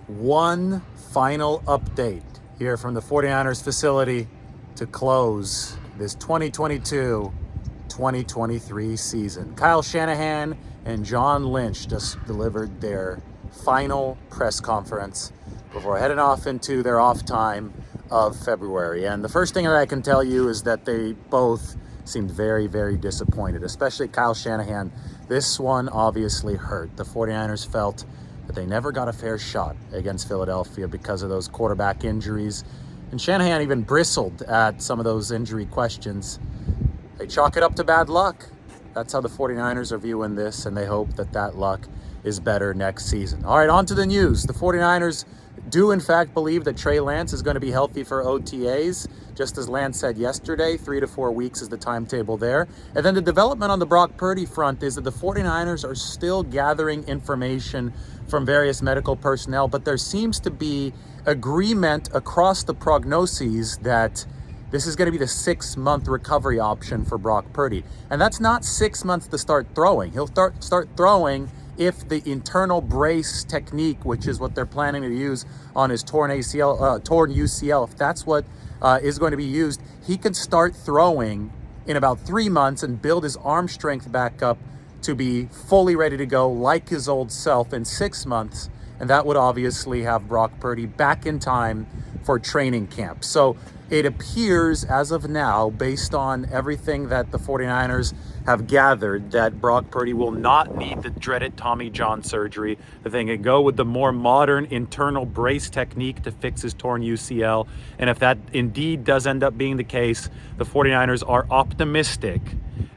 One final update here from the 49ers facility to close this 2022-2023 season. Kyle Shanahan and John Lynch just delivered their final press conference before heading off into their off time of February. And the first thing that I can tell you is that they both seemed very, very disappointed, especially Kyle Shanahan. This one obviously hurt. The 49ers felt that they never got a fair shot against Philadelphia because of those quarterback injuries. And Shanahan even bristled at some of those injury questions. They chalk it up to bad luck. That's how the 49ers are viewing this, and they hope that that luck is better next season. All right, on to the news. The 49ers do, in fact, believe that Trey Lance is going to be healthy for OTAs. Just as Lance said yesterday, 3 to 4 weeks is the timetable there. And then the development on the Brock Purdy front is that the 49ers are still gathering information from various medical personnel, but there seems to be agreement across the prognoses that this is going to be the 6-month recovery option for Brock Purdy. And that's not 6 months to start throwing. He'll start throwing if the internal brace technique, which is what they're planning to use on his torn UCL, if that's what is going to be used, he can start throwing in about 3 months and build his arm strength back up to be fully ready to go like his old self in 6 months. And that would obviously have Brock Purdy back in time for training camp. So it appears as of now, based on everything that the 49ers have gathered, that Brock Purdy will not need the dreaded Tommy John surgery. That they can go with the more modern internal brace technique to fix his torn UCL. And if that indeed does end up being the case, the 49ers are optimistic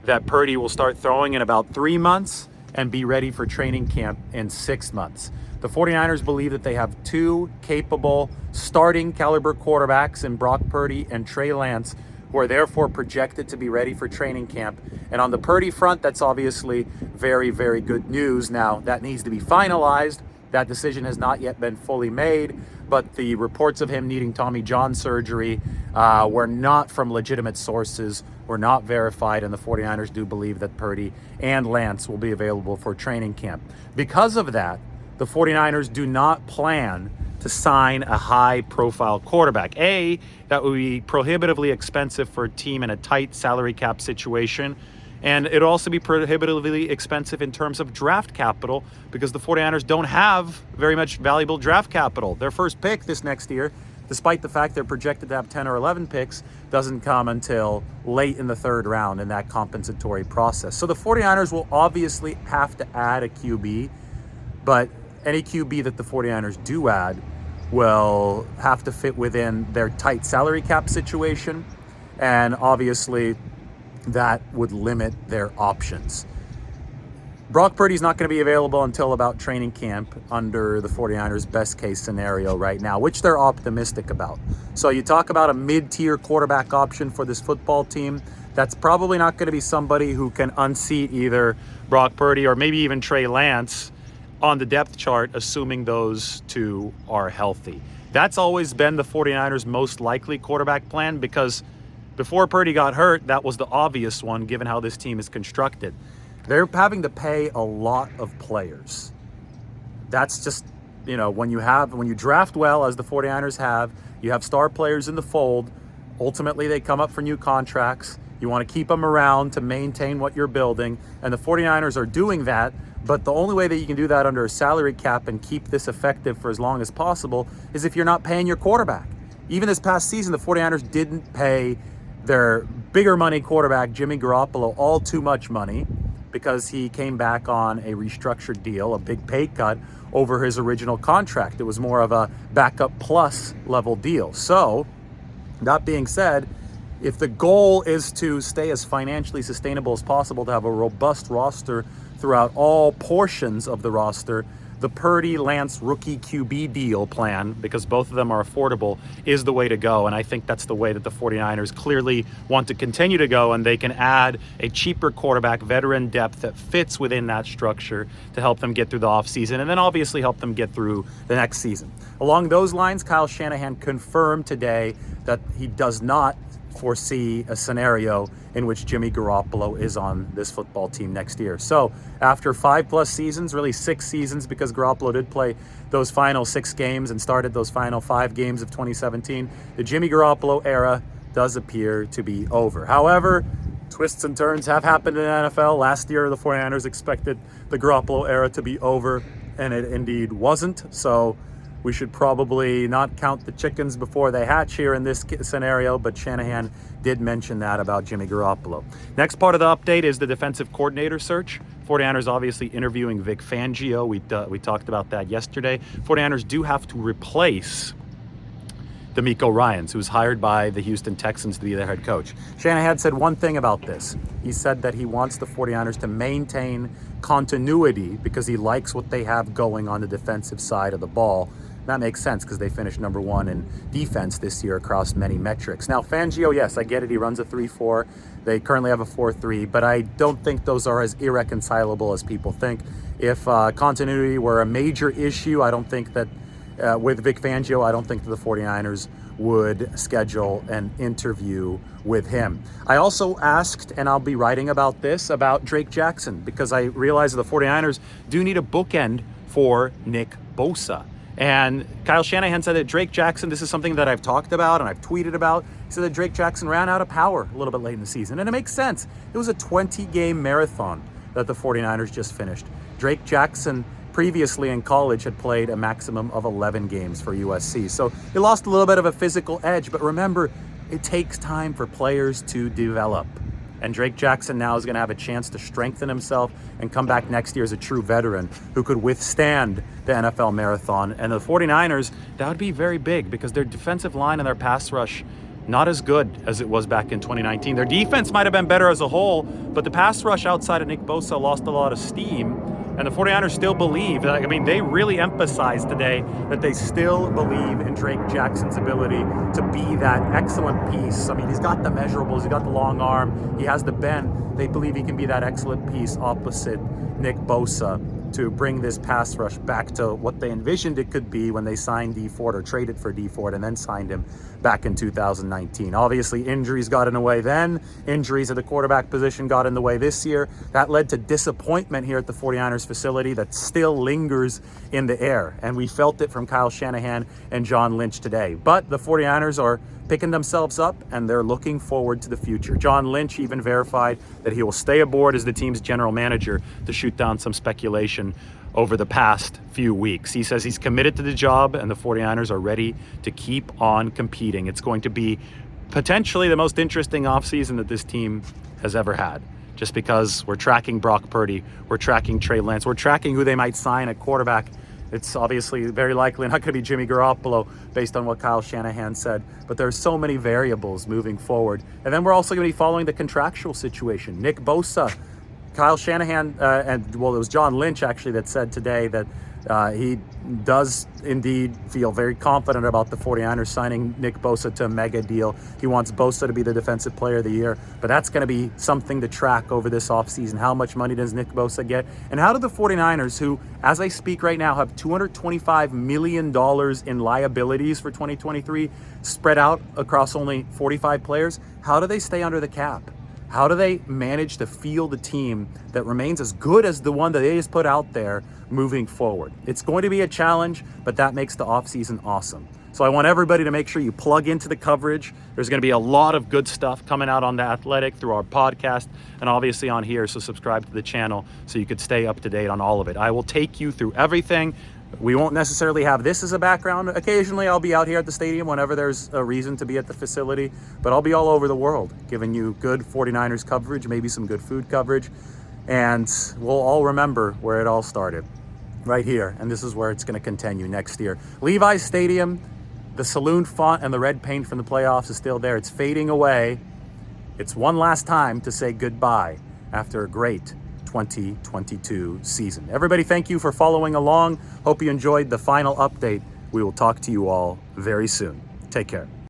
that Purdy will start throwing in about 3 months and be ready for training camp in 6 months. The 49ers believe that they have two capable starting caliber quarterbacks in Brock Purdy and Trey Lance, who are therefore projected to be ready for training camp. And on the Purdy front, that's obviously very, very good news. Now, that needs to be finalized. That decision has not yet been fully made, but the reports of him needing Tommy John surgery were not from legitimate sources, were not verified, and the 49ers do believe that Purdy and Lance will be available for training camp. Because of that, the 49ers do not plan to sign a high-profile quarterback. That would be prohibitively expensive for a team in a tight salary cap situation. And it would also be prohibitively expensive in terms of draft capital because the 49ers don't have very much valuable draft capital. Their first pick this next year, despite the fact they're projected to have 10 or 11 picks, doesn't come until late in the third round in that compensatory process. So the 49ers will obviously have to add a QB, but any QB that the 49ers do add will have to fit within their tight salary cap situation, and obviously that would limit their options. Brock Purdy's not going to be available until about training camp under the 49ers' best case scenario right now, which they're optimistic about. So you talk about a mid-tier quarterback option for this football team. That's probably not going to be somebody who can unseat either Brock Purdy or maybe even Trey Lance on the depth chart, assuming those two are healthy. That's always been the 49ers' most likely quarterback plan because before Purdy got hurt, that was the obvious one given how this team is constructed. They're having to pay a lot of players. That's just, when you draft well, as the 49ers have, you have star players in the fold. Ultimately, they come up for new contracts. You want to keep them around to maintain what you're building, and the 49ers are doing that. But the only way that you can do that under a salary cap and keep this effective for as long as possible is if you're not paying your quarterback. Even this past season, the 49ers didn't pay their bigger money quarterback, Jimmy Garoppolo, all too much money because he came back on a restructured deal, a big pay cut over his original contract. It was more of a backup plus level deal. So, that being said, if the goal is to stay as financially sustainable as possible, to have a robust roster throughout all portions of the roster, the Purdy-Lance rookie QB deal plan, because both of them are affordable, is the way to go. And I think that's the way that the 49ers clearly want to continue to go, and they can add a cheaper quarterback, veteran depth that fits within that structure to help them get through the offseason and then obviously help them get through the next season. Along those lines, Kyle Shanahan confirmed today that he does not foresee a scenario in which Jimmy Garoppolo is on this football team next year. So after 5+ seasons, really 6 seasons, because Garoppolo did play those final 6 games and started those final 5 games of 2017, the Jimmy Garoppolo era does appear to be over. However, twists and turns have happened in the NFL. Last year, the 49ers expected the Garoppolo era to be over, and it indeed wasn't. So we should probably not count the chickens before they hatch here in this scenario, but Shanahan did mention that about Jimmy Garoppolo. Next part of the update is the defensive coordinator search. 49ers obviously interviewing Vic Fangio. We talked about that yesterday. 49ers do have to replace D'Amico Ryans, who was hired by the Houston Texans to be their head coach. Shanahan said one thing about this. He said that he wants the 49ers to maintain continuity because he likes what they have going on the defensive side of the ball. That makes sense because they finished number 1 in defense this year across many metrics. Now, Fangio, yes, I get it. He runs a 3-4. They currently have a 4-3, but I don't think those are as irreconcilable as people think. If continuity were a major issue, I don't think that with Vic Fangio, I don't think that the 49ers would schedule an interview with him. I also asked, and I'll be writing about this, about Drake Jackson, because I realize the 49ers do need a bookend for Nick Bosa. And Kyle Shanahan said that Drake Jackson, this is something that I've talked about and I've tweeted about. He said that Drake Jackson ran out of power a little bit late in the season, and it makes sense. It was a 20-game marathon that the 49ers just finished. Drake Jackson previously in college had played a maximum of 11 games for USC. So he lost a little bit of a physical edge, but remember, it takes time for players to develop. And Drake Jackson now is going to have a chance to strengthen himself and come back next year as a true veteran who could withstand the NFL marathon. And the 49ers, that would be very big because their defensive line and their pass rush, not as good as it was back in 2019. Their defense might have been better as a whole, but the pass rush outside of Nick Bosa lost a lot of steam. And the 49ers still believe, they really emphasized today that they still believe in Drake Jackson's ability to be that excellent piece. He's got the measurables, he's got the long arm, he has the bend. They believe he can be that excellent piece opposite Nick Bosa to bring this pass rush back to what they envisioned it could be when they signed D Ford or traded for D Ford and then signed him back in 2019. Obviously, injuries got in the way then. Injuries at the quarterback position got in the way this year. That led to disappointment here at the 49ers facility that still lingers in the air. And we felt it from Kyle Shanahan and John Lynch today. But the 49ers are picking themselves up and they're looking forward to the future. John Lynch even verified that he will stay aboard as the team's general manager to shoot down some speculation over the past few weeks. He says he's committed to the job and the 49ers are ready to keep on competing. It's going to be potentially the most interesting offseason that this team has ever had, just because we're tracking Brock Purdy, we're tracking Trey Lance, we're tracking who they might sign at quarterback. It's obviously very likely not going to be Jimmy Garoppolo based on what Kyle Shanahan said, but there's so many variables moving forward. And then we're also going to be following the contractual situation. Nick Bosa, Kyle Shanahan, it was John Lynch actually that said today that he does indeed feel very confident about the 49ers signing Nick Bosa to a mega deal. He wants Bosa to be the defensive player of the year, but that's going to be something to track over this offseason. How much money does Nick Bosa get? And how do the 49ers, who, as I speak right now, have $225 million in liabilities for 2023 spread out across only 45 players, how do they stay under the cap? How do they manage to field a team that remains as good as the one that they just put out there moving forward? It's going to be a challenge, but that makes the offseason awesome. So I want everybody to make sure you plug into the coverage. There's going to be a lot of good stuff coming out on The Athletic through our podcast and obviously on here. So subscribe to the channel so you could stay up to date on all of it. I will take you through everything. We won't necessarily have this as a background. Occasionally I'll be out here at the stadium whenever there's a reason to be at the facility, but I'll be all over the world giving you good 49ers coverage, maybe some good food coverage, and we'll all remember where it all started, right here, and this is where it's going to continue next year. Levi's Stadium, the saloon font and the red paint from the playoffs is still there. It's fading away. It's one last time to say goodbye after a great 2022 season. Everybody, thank you for following along. Hope you enjoyed the final update. We will talk to you all very soon. Take care.